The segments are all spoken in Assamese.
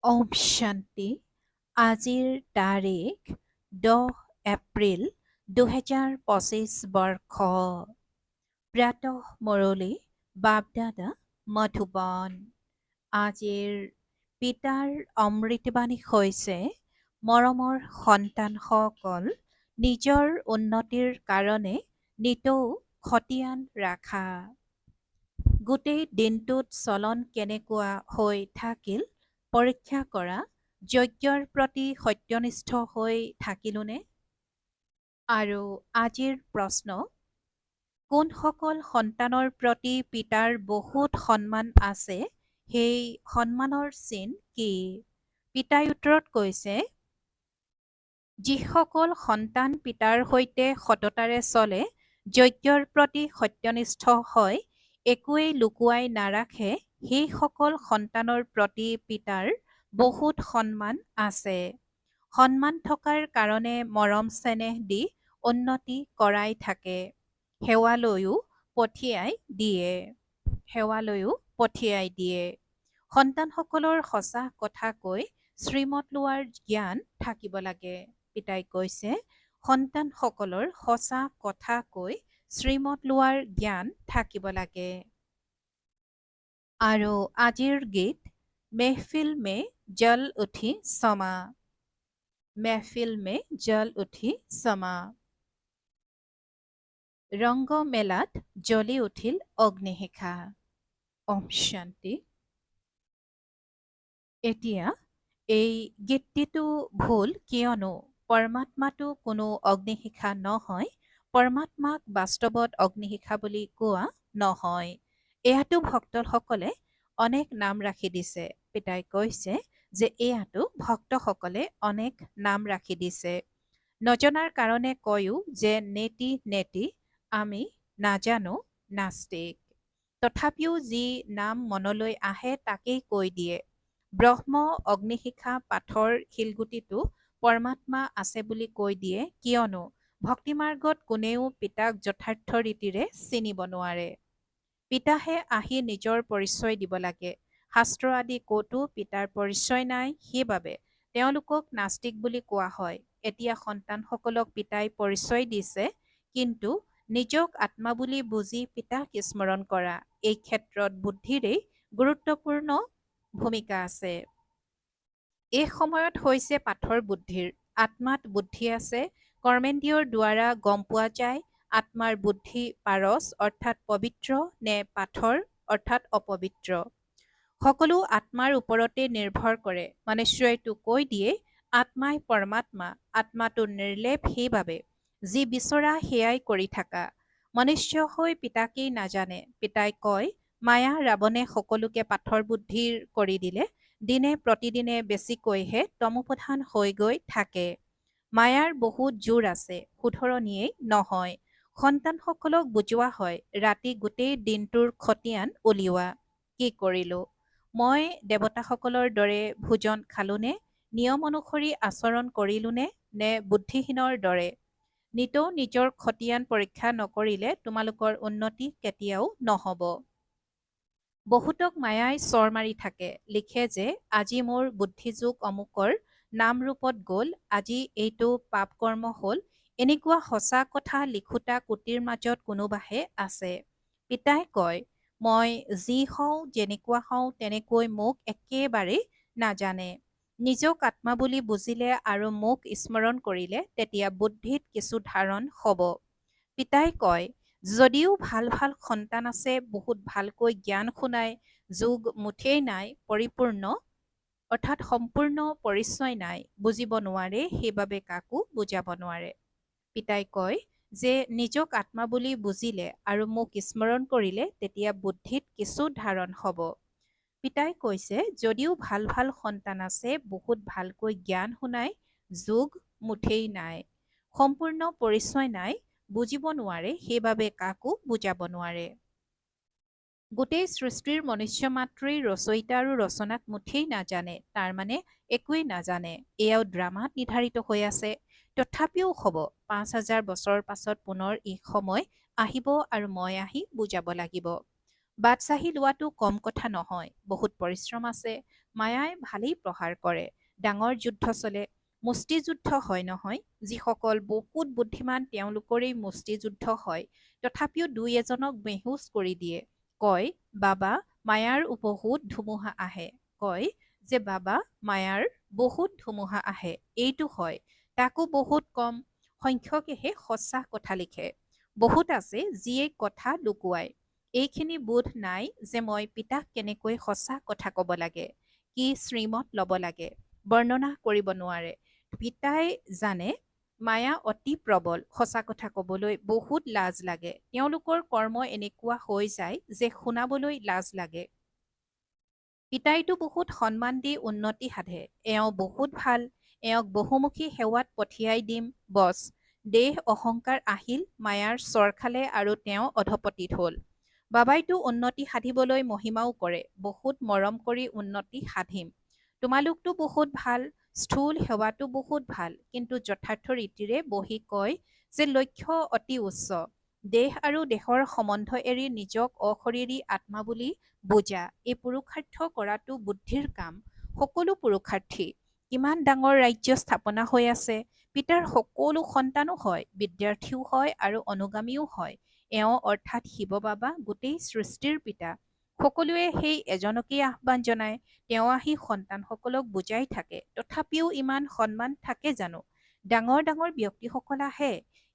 ওম শান্তি। আজিৰ তাৰিখ 10 এপ্ৰিল 2025 বৰ্ষ। প্ৰাতঃ মুৰলী বাপদাদা মধুবন। আজিৰ পিতাৰ অমৃতবাণী হৈছে, মৰমৰ সন্তানসকল, নিজৰ উন্নতিৰ কাৰণে নিতৌ খতিয়ান ৰাখা। গোটেই দিনটোত চলন কেনেকুৱা হৈ থাকিল পৰীক্ষা কৰা। যজ্ঞৰ প্ৰতি সত্যনিষ্ঠ হৈ থাকিলোনে? আৰু আজিৰ প্ৰশ্ন, কোনসকল সন্তানৰ প্ৰতি পিতাৰ বহুত সন্মান আছে, সেই সন্মানৰ চিন কি? পিতাই উত্তৰত কৈছে, যিসকল সন্তান পিতাৰ সৈতে সততাৰে চলে, যজ্ঞৰ প্ৰতি সত্যনিষ্ঠ হয়, একোৱেই লুকুৱাই নাৰাখে, সেইসকল সন্তানৰ প্ৰতি পিতাৰ বহুত সন্মান আছে। সন্মান থকাৰ কাৰণে মৰম চেনেহ দি উন্নতি কৰাই থাকে। সেৱালৈও পঠিয়াই দিয়ে। সন্তানসকলৰ সঁচা কথা কৈ শ্ৰীমত লোৱাৰ জ্ঞান থাকিব লাগে। পিতাই কৈছে, সন্তানসকলৰ সঁচা কথা কৈ শ্ৰীমত লোৱাৰ জ্ঞান থাকিব লাগে। আৰু আজিৰ গীত, মেহফিল মে জল উঠি সমা। মেহফিল মে জল উঠি সমা। ৰংগ মেলাত জ্বলি উঠিল অগ্নিশিখা। ওম শান্তি। এতিয়া এই গীতটিটো ভুল, কিয়নো পৰমাত্মাটো কোনো অগ্নিশিখা নহয়। পৰমাত্মাক বাস্তৱত অগ্নিশিখা বুলি কোৱা নহয়। এয়াতো ভক্তসকলে অনেক নাম ৰাখি দিছে। পিতাই কৈছে যে এয়াতো ভক্তসকলে অনেক নাম ৰাখি দিছে। নজনাৰ কাৰণে কয়ো যে নেতি নেতি, আমি নাজানো নাস্তিক। তথাপিও যি নাম মনলৈ আহে তাকেই কৈ দিয়ে। ব্ৰহ্ম অগ্নিশিখা পাথৰ শিলগুটিটো পৰমাত্মা আছে বুলি কৈ দিয়ে, কিয়নো ভক্তিমাৰ্গত কোনেও পিতাক যথাৰ্থ ৰীতিৰে চিনিব নোৱাৰে। পিতাহে আহি নিজৰ পৰিচয় দিব লাগে। শাস্ত্ৰ আদি ক'তো পিতাৰ পৰিচয় নাই, সেইবাবে তেওঁলোকক নাস্তিক বুলি কোৱা হয়। এতিয়া সন্তানসকলক পিতাই পৰিচয় দিছে, কিন্তু নিজক আত্মা বুলি বুজি পিতাক স্মৰণ কৰা, এই ক্ষেত্ৰত বুদ্ধিৰেই গুৰুত্বপূৰ্ণ ভূমিকা আছে। এই সময়ত হৈছে পাথৰ বুদ্ধিৰ। আত্মাত বুদ্ধি আছে, কৰ্মেন্দ্ৰিয়ৰ দ্বাৰা গম পোৱা যায় আত্মাৰ বুদ্ধি পাৰস অৰ্থাৎ পবিত্ৰ নে পাথৰ অৰ্থাৎ অপবিত্ৰ। সকলো আত্মাৰ ওপৰতে নিৰ্ভৰ কৰে। মনুষ্যইটো কৈ দিয়ে আত্মাই পৰমাত্মা, আত্মাটো নিৰ্লেপ, সেইবাবে যি বিচৰা সেয়াই কৰি থাকা। মনুষ্য হৈ পিতাকেই নাজানে। পিতাই কয়, মায়া ৰাৱণে সকলোকে পাথৰ বুদ্ধিৰ কৰি দিলে, দিনে প্ৰতিদিনে বেছিকৈহে তমোপ্ৰধান হৈ গৈ থাকে। মায়াৰ বহুত জোৰ আছে, শুধৰণিয়েই নহয়। সন্তানসকলক বুজোৱা হয়, ৰাতি গোটেই দিনটোৰ খতিয়ান উলিওৱা। কি কৰিলো? মই দেৱতাসকলৰ দৰে ভোজন খালোনে? নিয়ম অনুসৰি আচৰণ কৰিলোনে? নে বুদ্ধিহীনৰ দৰে? নিতৌ নিজৰ খতিয়ান পৰীক্ষা নকৰিলে তোমালোকৰ উন্নতি কেতিয়াও নহব। বহুতক মায়াই চৰ মাৰি থাকে। লিখে যে আজি মোৰ বুদ্ধিযোগ অমুকৰ নাম ৰূপত গল, আজি এইটো পাপ কৰ্ম হল। এনেকুৱা সঁচা কথা লিখোতা কোটিৰ মাজত কোনোবাহে আছে। পিতাই কয়, মই যি হওঁ যেনেকুৱা হওঁ তেনেকৈ মোক একেবাৰেই নাজানে। নিজক আত্মা বুলি বুজিলে আৰু মোক স্মৰণ কৰিলে তেতিয়া বুদ্ধিত কিছু ধাৰণ হব। পিতাই কয়, যদিও ভাল ভাল সন্তান আছে, বহুত ভালকৈ জ্ঞান শুনাই, যোগ মুঠেই নাই, পৰিপূৰ্ণ অৰ্থাৎ সম্পূৰ্ণ পৰিচয় নাই, বুজিব নোৱাৰে, সেইবাবে কাকো বুজাব নোৱাৰে। পিতাই কয় যে নিজক আত্মা বুলি বুজিলে আৰু মোক স্মৰণ কৰিলে তেতিয়া বুদ্ধিত কিছু ধাৰণ হব। পিতাই কৈছে, যদিও ভাল ভাল সন্তান আছে, বহুত ভালকৈ জ্ঞান শুনাই, যোগ মুঠেই নাই, সম্পূৰ্ণ পৰিচয় নাই, বুজিব নোৱাৰে, সেইবাবে কাকো বুজাব নোৱাৰে। গোটেই সৃষ্টিৰ মনুষ্য মাত্ৰেই ৰচয়িতা আৰু ৰচনাক মুঠেই নাজানে, তাৰমানে একোৱেই নাজানে। এয়াও ড্ৰামাত নিৰ্ধাৰিত হৈ আছে। তথাপিও হ'ব, 5000 বছৰ পাছত পুনৰ এই সময় আহিব আৰু মই আহি বুজাব লাগিব। বাট চাহি লোৱাটো কম কথা নহয়, বহুত পৰিশ্ৰম আছে। মায়াই ভালেই প্ৰহাৰ কৰে, ডাঙৰ যুদ্ধ চলে, মুষ্টিযুদ্ধ হয় নহয়। যিসকল বহুত বুদ্ধিমান তেওঁলোকৰেই মুষ্টিযুদ্ধ হয়, তথাপিও দুই এজনক বেহুচ কৰি দিয়ে। কয়, বাবা মায়াৰ বহুত ধুমুহা আহে। কয় যে বাবা মায়াৰ বহুত ধুমুহা আহে, এইটো হয়। তাকো বহুত কম সংখ্যকেহে সঁচা কথা লিখে। বহুত আছে যিয়ে কথা লুকুৱায়। এইখিনি বোধ নাই যে মই পিতাক কেনেকৈ সঁচা কথা ক'ব লাগে, কি শ্ৰীমত ল'ব লাগে, বৰ্ণনা কৰিব নোৱাৰে। পিতাই জানে মায়া অতি প্ৰবল, সঁচা কথা ক'বলৈ বহুত লাজ লাগে। তেওঁলোকৰ কৰ্ম এনেকুৱা হৈ যায় যে শুনাবলৈ লাজ লাগে। পিতাইটো বহুত সন্মান দি উন্নতি সাধে। এওঁ বহুত ভাল, এওঁক বহুমুখী সেৱাত পঠিয়াই দিম বছ। দেহ অহংকাৰ আহিল, মায়াৰ চৰ খালে আৰু তেওঁ অধপতিত হ'ল। বাবাইতো উন্নতি সাধিবলৈ মহিমাও কৰে, বহুত মৰম কৰি উন্নতি সাধিম। তোমালোকতো বহুত ভাল, স্থূল সেৱাটো বহুত ভাল, কিন্তু যথাৰ্থ ৰীতিৰে বহি কয় যে লক্ষ্য অতি উচ্চ। দেহ আৰু দেহৰ সম্বন্ধ এৰি নিজক অশৰীৰী আত্মা বুলি বুজা। এই পুৰুষাৰ্থ কৰাটো বুদ্ধিৰ কাম। সকলো পুৰুষাৰ্থী। কিমান ডাঙৰ ৰাজ্য স্থাপনা হৈ আছে। পিতাৰ সকলো সন্তানো হয়, বিদ্যাৰ্থীও হয় আৰু অনুগামীও হয়। এওঁ অৰ্থাৎ শিৱ বাবা গোটেই সৃষ্টিৰ পিতা। সকলোৱে সেই এজনকেই আহ্বান জনায়। তেওঁ আহি সন্তানসকলক বুজাই থাকে, তথাপিও ইমান সন্মান থাকে জানো? ডাঙৰ ডাঙৰ ব্যক্তিসকল আহে,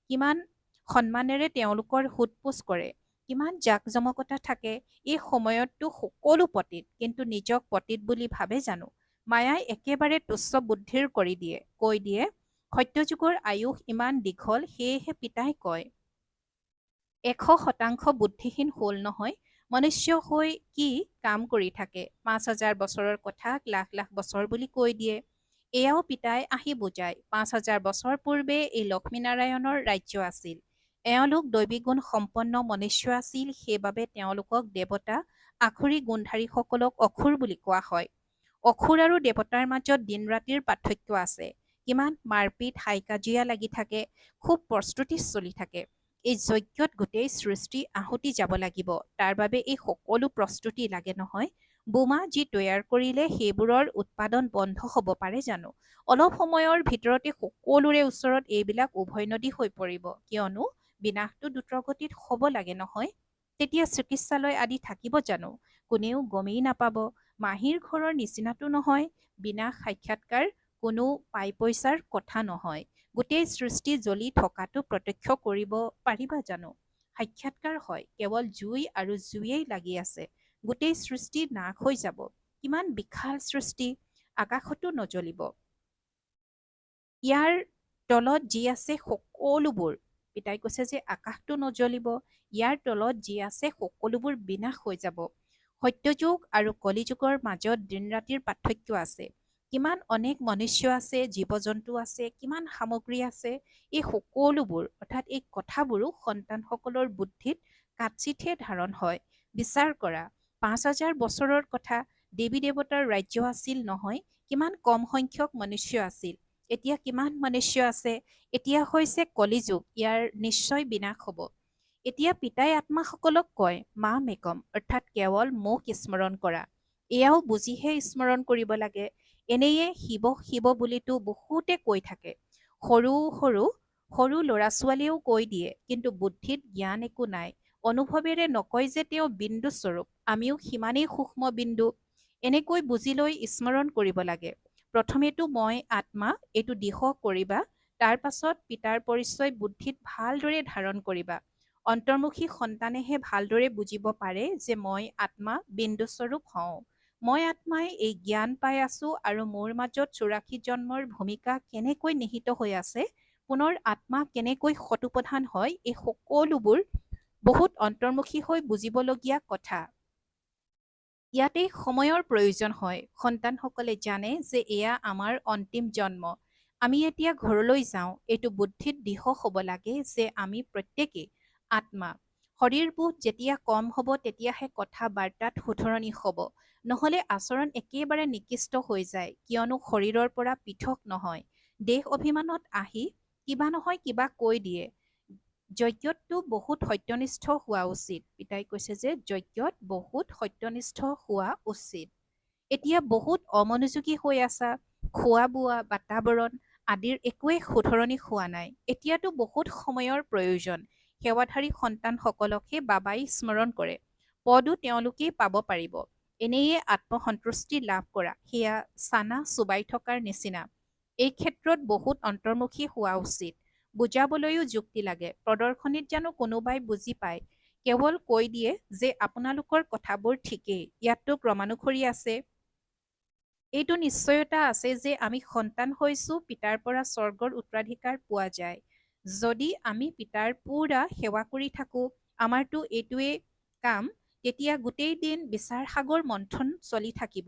কিমান সন্মানেৰে তেওঁলোকৰ সোধ পোছ কৰে, কিমান জাক জমকতা থাকে। এই সময়ততো সকলো পতীত, কিন্তু নিজক পতীত বুলি ভাবে জানো? মায়াই একেবাৰে তুচ্ছ বুদ্ধিৰ কৰি দিয়ে, কৈ দিয়ে সত্যযুগৰ আয়ুস ইমান দীঘল, সেয়েহে পিতাই কয় 100% বুদ্ধিহীন হ'ল নহয়। মনুষ্য হৈ কি কাম কৰি থাকে, 5,000 বছৰৰ কথাক লাখ লাখ বছৰ বুলি কৈ দিয়ে। এয়াও পিতাই আহি বুজায়, 5,000 বছৰ পূৰ্বে এই লক্ষ্মীনাৰায়ণৰ ৰাজ্য আছিল। এওঁলোক দৈৱিক গুণ সম্পন্ন মনুষ্য আছিল, সেইবাবে তেওঁলোকক দেৱতা, আখুৰী গুণধাৰীসকলক অসুৰ বুলি কোৱা হয়। অসুৰ আৰু দেৱতাৰ মাজত দিন ৰাতিৰ পাৰ্থক্য আছে। কিমান মাৰপিট হাই কাজিয়া লাগি থাকে, খুব প্ৰস্তুতি চলি থাকে। এই যজ্ঞত গোটেই সৃষ্টি আহুতি যাব লাগিব, তাৰ বাবে এই সকলো প্ৰস্তুতি লাগে নহয়। বোমা যি তৈয়াৰ কৰিলে সেইবোৰৰ উৎপাদন বন্ধ হ'ব পাৰে জানো? অলপ সময়ৰ ভিতৰতে সকলোৰে ওচৰত এইবিলাক উভৈনদী হৈ পৰিব, কিয়নো বিনাশটো দ্ৰুতগতিত হ'ব লাগে নহয়। তেতিয়া চিকিৎসালয় আদি থাকিব জানো? কোনেও গমেই নাপাব। মাহীৰ ঘৰৰ নিচিনাতো নহয়। বিনাশ সাক্ষাৎকাৰ কোনো পাই পইচাৰ কথা নহয়। গোটেই সৃষ্টি জ্বলি থকাটো প্ৰত্যক্ষ কৰিব পাৰিবা জানো? সাক্ষাৎকাৰ হয়, কেৱল জুই আৰু জুইয়েই লাগি আছে। গোটেই সৃষ্টি নাশ হৈ যাব। কিমান বিশাল সৃষ্টি, আকাশতো নজ্বলিব। ইয়াৰ তলত যি আছে সকলোবোৰ, পিতাই কৈছে যে আকাশটো নজ্বলিব, ইয়াৰ তলত যি আছে সকলোবোৰ বিনাশ হৈ যাব। সত্যযুগ আৰু কলিযুগৰ মাজত দিন ৰাতিৰ পাৰ্থক্য আছে। কিমান অনেক মনুষ্য আছে, জীৱ জন্তু আছে, কিমান সামগ্ৰী আছে। এই সকলোবোৰ অৰ্থাৎ এই কথাবোৰো সন্তানসকলৰ বুদ্ধিত কাৎচিতহে ধাৰণ হয়। বিচাৰ কৰা, 5,000 বছৰৰ কথা, দেৱী দেৱতাৰ ৰাজ্য আছিল নহয়, কিমান কম সংখ্যক মনুষ্য আছিল। এতিয়া কিমান মনুষ্য আছে? এতিয়া হৈছে কলিযুগ, ইয়াৰ নিশ্চয় বিনাশ হ'ব। এতিয়া পিতাই আত্মাসকলক কয়, মা মেকম, অৰ্থাৎ কেৱল মোক স্মৰণ কৰা। এয়াও বুজিহে স্মৰণ কৰিব লাগে। এনেয়ে শিৱ শিৱ বুলিতো বহুতে কৈ থাকে। সৰু সৰু সৰু ল'ৰা ছোৱালীয়েও কৈ দিয়ে, কিন্তু বুদ্ধিত জ্ঞান একো নাই। অনুভৱেৰে নকয় যে তেওঁ বিন্দু স্বৰূপ, আমিও সিমানেই সূক্ষ্ম বিন্দু। এনেকৈ বুজি লৈ স্মৰণ কৰিব লাগে। প্ৰথমেতো মই আত্মা, এইটো দিশ কৰিবা, তাৰ পাছত পিতাৰ পৰিচয় বুদ্ধিত ভালদৰে ধাৰণ কৰিবা। অন্তৰ্মুখী সন্তানেহে ভালদৰে বুজিব পাৰে যে মই আত্মা বিন্দুস্বৰূপ হওঁ। মই আত্মাই এই জ্ঞান পাই আছো আৰু মোৰ মাজত 84 জন্মৰ ভূমিকা কেনেকৈ নিহিত হৈ আছে, পুনৰ আত্মা কেনেকৈ শতোপ্ৰধান হয়, এই সকলোবোৰ বহুত অন্তৰ্মুখী হৈ বুজিবলগীয়া কথা। ইয়াতেই সময়ৰ প্ৰয়োজন হয়। সন্তানসকলে জানে যে এয়া আমাৰ অন্তিম জন্ম। আমি এতিয়া ঘৰলৈ যাওঁ, এইটো বুদ্ধিত দিশ হ'ব লাগে যে আমি প্ৰত্যেকেই আত্মা। শৰীৰবোধ যেতিয়া কম হ'ব তেতিয়াহে কথা বাৰ্তাত শুধৰণি হ'ব, নহ'লে আচৰণ একেবাৰে নিকৃষ্ট হৈ যায়, কিয়নো শৰীৰৰ পৰা পৃথক নহয়। দেহ অভিমানত আহি কিবা নহয় কিবা কৈ দিয়ে। যজ্ঞতটো বহুত সত্যনিষ্ঠ হোৱা উচিত। পিতাই কৈছে যে যজ্ঞত বহুত সত্যনিষ্ঠ হোৱা উচিত। এতিয়া বহুত অমনোযোগী হৈ আছা, খোৱা বোৱা বাতাবৰণ আদিৰ একোৱেই শুধৰণি হোৱা নাই। এতিয়াতো বহুত সময়ৰ প্ৰয়োজন। সেৱাধাৰী সন্তানসকলকহে বাবাই স্মৰণ কৰে, পদো তেওঁলোকেই পাব পাৰিব। এনেয়ে আত্মসন্তুষ্টি লাভ কৰা, সেয়া চানা চোবাই থকাৰ নিচিনা। এই ক্ষেত্ৰত বহুত অন্তৰ্মুখী হোৱা উচিত। বুজাবলৈও যুক্তি লাগে। প্ৰদৰ্শনীত জানো কোনোবাই বুজি পায়? কেৱল কৈ দিয়ে যে আপোনালোকৰ কথাবোৰ ঠিকেই, ইয়াততো প্ৰমাণুখৰি আছে। এইটো নিশ্চয়তা আছে যে আমি সন্তান হৈছো, পিতাৰ পৰা স্বৰ্গৰ উত্তৰাধিকাৰ পোৱা যায়। যদি আমি পিতাৰ পুৰা সেৱা কৰি থাকো, আমাৰতো এইটোৱে কাম, তেতিয়া গোটেই দিন বিচাৰ সাগৰ মন্থন চলি থাকিব।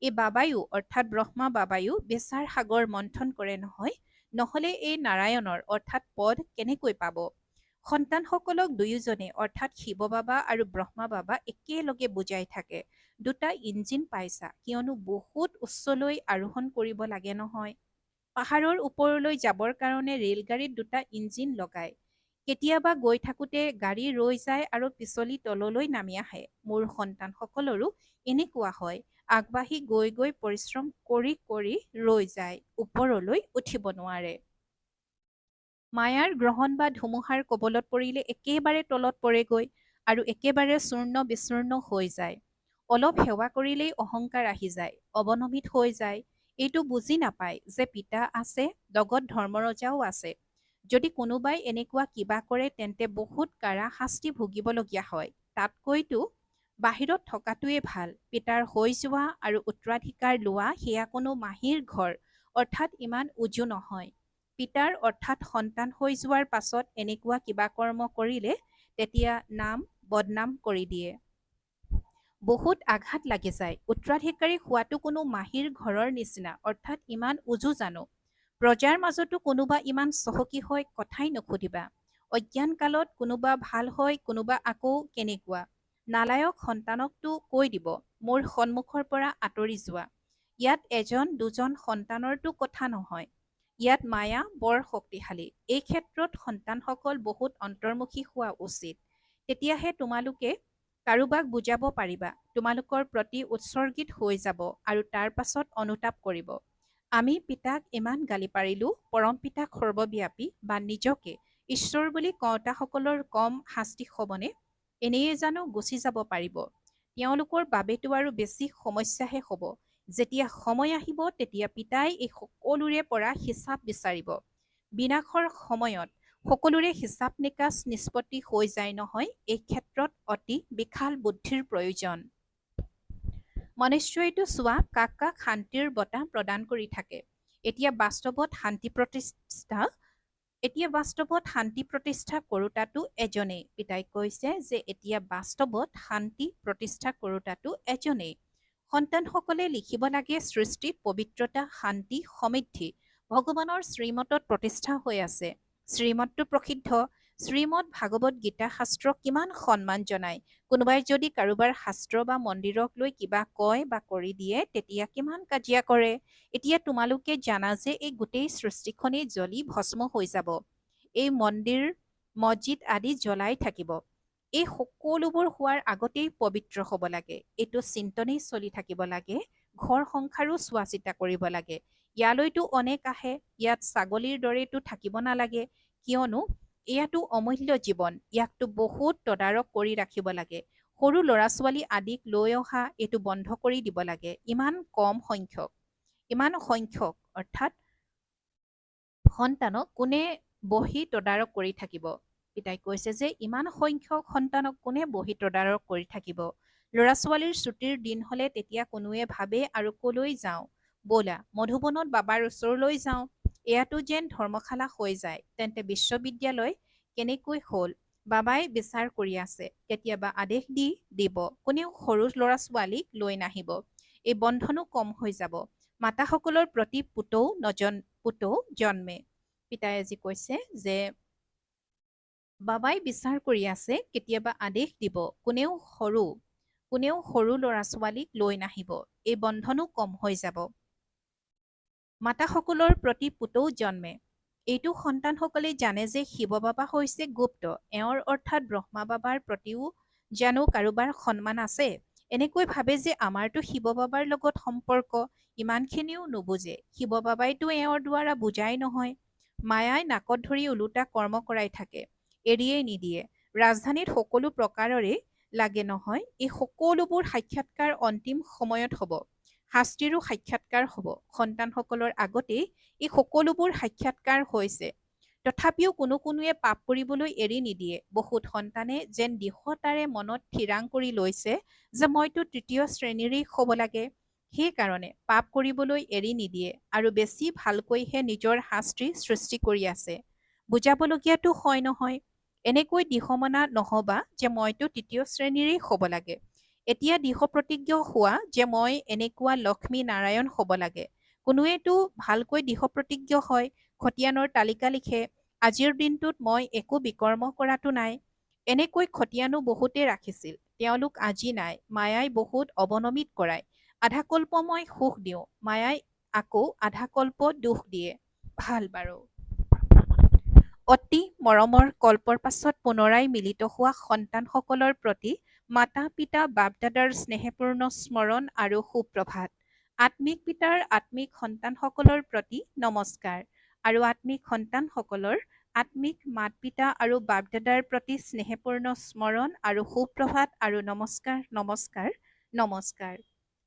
এই বাবায়ো অৰ্থাৎ ব্ৰহ্মা বাবায়ো বিচাৰ সাগৰ মন্থন কৰে নহয়, নহলে এই নাৰায়ণৰ অৰ্থাৎ পদ কেনেকৈ পাব? সন্তানসকলক দুয়োজনে অৰ্থাৎ শিৱ বাবা আৰু ব্ৰহ্মা বাবা একেলগে বুজাই থাকে, দুটা ইঞ্জিন পাইছা, কিয়নো বহুত উচ্চলৈ আৰোহণ কৰিব লাগে নহয়। পাহাৰৰ ওপৰলৈ যাবৰ কাৰণে ৰেলগাড়ীত দুটা ইঞ্জিন লগায়। কেতিয়াবা গৈ থাকোঁতে গাড়ী ৰৈ যায় আৰু পিছলি তললৈ নামি আহে। মোৰ সন্তানসকলৰো এনেকুৱা হয়, আগবাঢ়ি গৈ গৈ পৰিশ্ৰম কৰি কৰি ৰৈ যায়, ওপৰলৈ উঠিব নোৱাৰে। মায়াৰ গ্ৰহণ বা ধুমুহাৰ কবলত পৰিলে একেবাৰে তলত পৰেগৈ আৰু একেবাৰে চূৰ্ণ বিচূৰ্ণ হৈ যায়। অলপ সেৱা কৰিলেই অহংকাৰ আহি যায়, অৱনমিত হৈ যায়। এইটো বুজি নাপায় যে পিতা আছে, লগত ধৰ্মৰজাও আছে। যদি কোনোবাই এনেকুৱা কিবা কৰে তেন্তে বহুত কাঢ়া শাস্তি ভুগিবলগীয়া হয়। তাতকৈতো বাহিৰত থকাটোৱে ভাল। পিতাৰ হৈ যোৱা আৰু উত্তৰাধিকাৰ লোৱা সেয়া কোনো মাহীৰ ঘৰ, অৰ্থাৎ ইমান উজু নহয়। পিতাৰ অৰ্থাৎ সন্তান হৈ যোৱাৰ পাছত এনেকুৱা কিবা কৰ্ম কৰিলে তেতিয়া নাম বদনাম কৰি দিয়ে। বহুত আঘাত লাগি যায়। উত্তৰাধিকাৰী হোৱাটো কোনো মাহীৰ ঘৰৰ নিচিনা, অৰ্থাৎ ইমান উজু জানো? প্ৰজাৰ মাজতো কোনোবা ইমান চহকী হয়, কথাই নুসুধিবা। অজ্ঞান কালত কোনোবা ভাল হয়, কোনোবা আকৌ কেনেকুৱা। নালায়ক সন্তানকতো কৈ দিব, মোৰ সন্মুখৰ পৰা আঁতৰি যোৱা। ইয়াত এজন দুজন সন্তানৰতো কথা নহয়। ইয়াত মায়া বৰ শক্তিশালী। এই ক্ষেত্ৰত সন্তানসকল বহুত অন্তৰ্মুখী হোৱা উচিত। তেতিয়াহে তোমালোকে কাৰোবাক বুজাব পাৰিবা, তোমালোকৰ প্ৰতি উৎসৰ্গিত হৈ যাব আৰু তাৰ পাছত অনুতাপ কৰিব। আমি পিতাক ইমান গালি পাৰিলো, পৰম পিতা সৰ্বব্যাপী বা নিজকে ঈশ্বৰ বুলি কওঁতাসকলৰ কম শাস্তি হ'বনে? এনেয়ে জানো গুচি যাব পাৰিব? তেওঁলোকৰ বাবেতো আৰু বেছি সমস্যাহে হ'ব। যেতিয়া সময় আহিব তেতিয়া পিতাই এই সকলোৰে পৰা হিচাপ বিচাৰিব। বিনাশৰ সময়ত সকলোৰে হিচাপ নিকাচ নিষ্পত্তি হৈ যায় নহয়, এই ক্ষেত্ৰত অতি বিশাল বুদ্ধিৰ প্ৰয়োজন। মনুষ্যইতো চোৱা কাক কাক শান্তিৰ বঁটা প্ৰদান কৰি থাকে। এতিয়া বাস্তৱত শান্তি প্ৰতিষ্ঠা কৰোতাটো এজনেই। পিতাই কৈছে যে এতিয়া বাস্তৱত শান্তি প্ৰতিষ্ঠা কৰোতাটো এজনেই। সন্তানসকলে লিখিব লাগে সৃষ্টিত পবিত্ৰতা, শান্তি, সমৃদ্ধি ভগৱানৰ শ্ৰীমতত প্ৰতিষ্ঠা হৈ আছে। শ্ৰীমতটো প্ৰসিদ্ধ। শ্ৰীমদ ভাগৱত গীতা শাস্ত্ৰক কিমান সন্মান জনায়। কোনোবাই যদি কাৰোবাৰ শাস্ত্ৰ বা মন্দিৰক লৈ কিবা কয় বা কৰি দিয়ে তেতিয়া কিমান কাজিয়া কৰে। এতিয়া তোমালোকে জানা যে এই গোটেই সৃষ্টিখনেই জ্বলি ভস্ম হৈ যাব। এই মন্দিৰ মছজিদ আদি জ্বলাই থাকিব। এই সকলোবোৰ হোৱাৰ আগতেই পবিত্ৰ হ'ব লাগে। এইটো চিন্তনেই চলি থাকিব লাগে। ঘৰ সংসাৰো চোৱা চিতা কৰিব লাগে। ইয়ালৈতো অনেক আহে, ইয়াত ছাগলীৰ দৰেতো থাকিব নালাগে, কিয়নো এয়াতো অমূল্য জীৱন। ইয়াকতো বহুত তদাৰক কৰি ৰাখিব লাগে। সৰু ল'ৰা ছোৱালী আদিক লৈ অহা এইটো বন্ধ কৰি দিব লাগে। ইমান সংখ্যক অৰ্থাৎ সন্তানক কোনে বহি তদাৰক কৰি থাকিব? পিতাই কৈছে যে ইমান সংখ্যক সন্তানক কোনে বহি তদাৰক কৰি থাকিব? ল'ৰা ছোৱালীৰ ছুটিৰ দিন হলে তেতিয়া কোনোৱে ভাবে আৰু কলৈ যাওঁ, ব'লা মধুবনত বাবাৰ ওচৰলৈ যাওঁ। এয়াতো যেন ধৰ্মশালা হৈ যায়, তেন্তে বিশ্ববিদ্যালয় কেনেকৈ হ'ল? বাবাই বিচাৰ কৰি আছে, কেতিয়াবা আদেশ দিব, কোনেও সৰু ল'ৰা ছোৱালীক লৈ নাহিব। এই বন্ধনো কম হৈ যাব। মাতাসকলৰ প্ৰতি পুতৌ জন্মে। পিতাই আজি কৈছে যে বাবাই বিচাৰ কৰি আছে, কেতিয়াবা আদেশ দিব, কোনেও সৰু ল'ৰা ছোৱালীক লৈ নাহিব। এই বন্ধনো কম হৈ যাব। মাতাসকলৰ প্ৰতি পুতৌ জন্মে। এইটো সন্তানসকলে জানে যে শিৱ বাবা হৈছে গুপ্ত, এওঁৰ অৰ্থাৎ ব্ৰহ্মা বাবাৰ প্ৰতিও জানো কাৰোবাৰ সন্মান আছে। এনেকৈ ভাবে যে আমাৰতো শিৱ বাবাৰ লগত সম্পৰ্ক, ইমানখিনিও নুবুজে। শিৱ বাবাইতো এওঁৰ দ্বাৰা বুজাই নহয়। মায়াই নাকত ধৰি ওলোটা কৰ্ম কৰাই থাকে, এৰিয়েই নিদিয়ে। ৰাজধানীত সকলো প্ৰকাৰৰে লাগে নহয়, এই সকলোবোৰ সাক্ষাৎকাৰ অন্তিম সময়ত হ'ব। শাস্তিৰো সাক্ষাৎকাৰ হ'ব। সন্তানসকলৰ আগতেই এই সকলোবোৰ সাক্ষাৎকাৰ হৈছে। তথাপিও কোনোৱে পাপ কৰিবলৈ এৰি নিদিয়ে। বহুত সন্তানে যেন দৃঢ়তাৰে মনত থিৰাং কৰি লৈছে যে মইতো তৃতীয় শ্ৰেণীৰেই হ'ব লাগে। সেইকাৰণে পাপ কৰিবলৈ এৰি নিদিয়ে আৰু বেছি ভালকৈহে নিজৰ শাস্তি সৃষ্টি কৰি আছে। বুজাবলগীয়াতো হয় নহয়। এনেকৈ দৃঢ়মনা নহবা যে মইতো তৃতীয় শ্ৰেণীৰেই হ'ব লাগে। এতিয়া দৃঢ় প্ৰতিজ্ঞ হোৱা যে মই এনেকুৱা লক্ষ্মী নাৰায়ণ হ'ব লাগে। কোনোৱেতো ভালকৈ দৃঢ় প্ৰতিজ্ঞ হয়, খতিয়ানৰ তালিকা লিখে, আজিৰ দিনটোত মই একো বিকৰ্ম কৰাটো নাই। এনেকৈ খতিয়ানো বহুতে ৰাখিছিল। তেওঁলোক আজি নাই। মায়াই বহুত অৱনমিত কৰায়। আধাকল্প মই সুখ দিওঁ, মায়াই আকৌ আধাকল্প দুখ দিয়ে। ভাল বাৰু। অতি মৰমৰ কল্পৰ পাছত পুনৰাই মিলিত হোৱা সন্তানসকলৰ প্ৰতি মাতা পিতা বাপ দাদাৰ স্নেহপূৰ্ণ স্মৰণ আৰু সুপ্ৰভাত। আত্মিক পিতাৰ আত্মিক সন্তানসকলৰ প্ৰতি নমস্কাৰ আৰু আত্মিক সন্তানসকলৰ আত্মিক মাত পিতা আৰু বাপ দাদাৰ প্ৰতি স্নেহপূৰ্ণ স্মৰণ আৰু সুপ্ৰভাত আৰু নমস্কাৰ নমস্কাৰ নমস্কাৰ।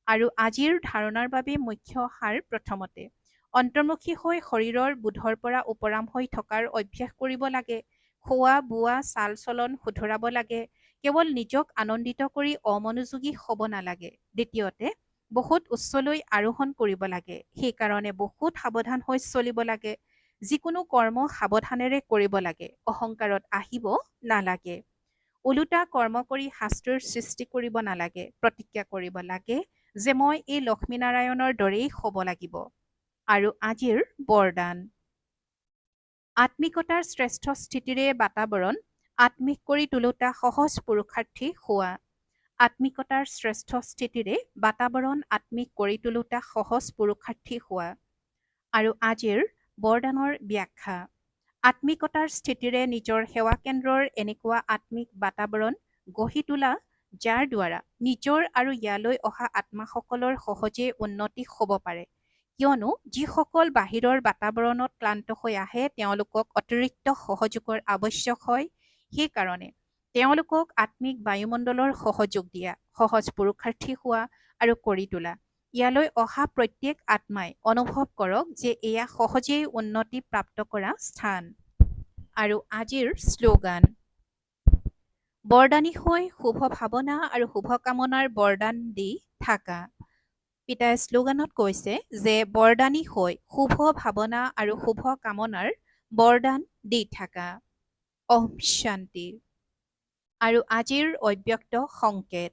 আৰু আজিৰ ধাৰণাৰ বাবে মুখ্য সাৰ প্ৰথমতে অন্তৰ্মুখী হৈ শৰীৰৰ বোধৰ পৰা উপৰাম হৈ থকাৰ অভ্যাস কৰিব লাগে। খোৱা বোৱা চাল চলন শুধৰাব লাগে। কেৱল নিজক আনন্দিত কৰি অমনোযোগী হ'ব নালাগে। দ্বিতীয়তে বহুত উচ্চলৈ আৰোহণ কৰিব লাগে। সেইকাৰণে বহুত সাৱধান হৈ চলিব লাগে। যিকোনো কৰ্ম সাৱধানেৰে কৰিব লাগে। অহংকাৰত আহিব নালাগে। ওলোটা কৰ্ম কৰি শাস্তিৰ সৃষ্টি কৰিব নালাগে। প্ৰতিজ্ঞা কৰিব লাগে যে মই এই লক্ষ্মীনাৰায়ণৰ দৰেই হ'ব লাগিব। আৰু আজিৰ বৰদান। আত্মিকতাৰ শ্ৰেষ্ঠ স্থিতিৰে বাতাবৰণ আত্মিক কৰি তোলোতা সহজ পুৰুষাৰ্থী হোৱা। আত্মিকতাৰ শ্ৰেষ্ঠ স্থিতিৰে বাতাবৰণ আত্মিক কৰি তোলোতা সহজ পুৰুষাৰ্থী হোৱা। আৰু আজিৰ বৰদানৰ ব্যাখ্যা। আত্মিকতাৰ স্থিতিৰে নিজৰ সেৱা কেন্দ্ৰৰ এনেকুৱা আত্মিক বাতাবৰণ গঢ়ি তোলা যাৰ দ্বাৰা নিজৰ আৰু ইয়ালৈ অহা আত্মাসকলৰ সহজে উন্নতি হ'ব পাৰে। কিয়নো যিসকল বাহিৰৰ বাতাবৰণত ক্লান্ত হৈ আহে তেওঁলোকক অতিৰিক্ত সহযোগৰ আৱশ্যক হয়। সেইকাৰণে তেওঁলোকক আত্মিক বায়ুমণ্ডলৰ সহযোগ দিয়া, সহজ পুৰুষাৰ্থী হোৱা আৰু কৰি তোলা। ইয়ালৈ অহা প্ৰত্যেক আত্মাই অনুভৱ কৰক যে এয়া সহজেই উন্নতি প্ৰাপ্ত কৰা স্থান। আৰু আজিৰ শ্লোগান। বৰদানী হৈ শুভ ভাৱনা আৰু শুভকামনাৰ বৰদান দি থাকা। পিতাই শ্লোগানত কৈছে যে বৰদানী হৈ শুভ ভাৱনা আৰু শুভ কামনাৰ বৰদান দি থাকা। ওম শান্তি। আৰু আজিৰ অব্যক্ত সংকেত।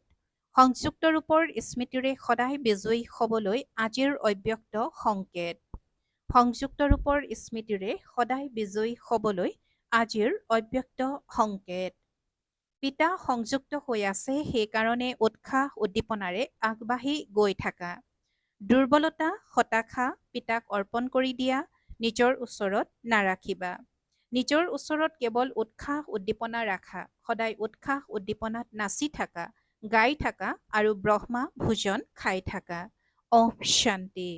সংযুক্ত ৰূপৰ স্মৃতিৰে সদায় বিজয়ী হ'বলৈ আজিৰ অব্যক্ত সংকেত। সংযুক্ত ৰূপৰ স্মৃতিৰে সদায় বিজয়ী হ'বলৈ আজিৰ অব্যক্ত সংকেত। পিতা সংযুক্ত হৈ আছে, সেইকাৰণে উৎসাহ উদ্দীপনাৰে আগবাঢ়ি গৈ থাকা। দুৰ্বলতা হতাশা পিতাক অৰ্পণ কৰি দিয়া, নিজৰ ওচৰত নাৰাখিবা। নিজৰ ওচৰত কেৱল উৎসাহ উদ্দীপনা ৰাখা। সদায় উৎসাহ উদ্দীপনাত নাচি থাকা, গাই থাকা আৰু ব্ৰহ্মা ভোজন খাই থাকা। ওম শান্তি।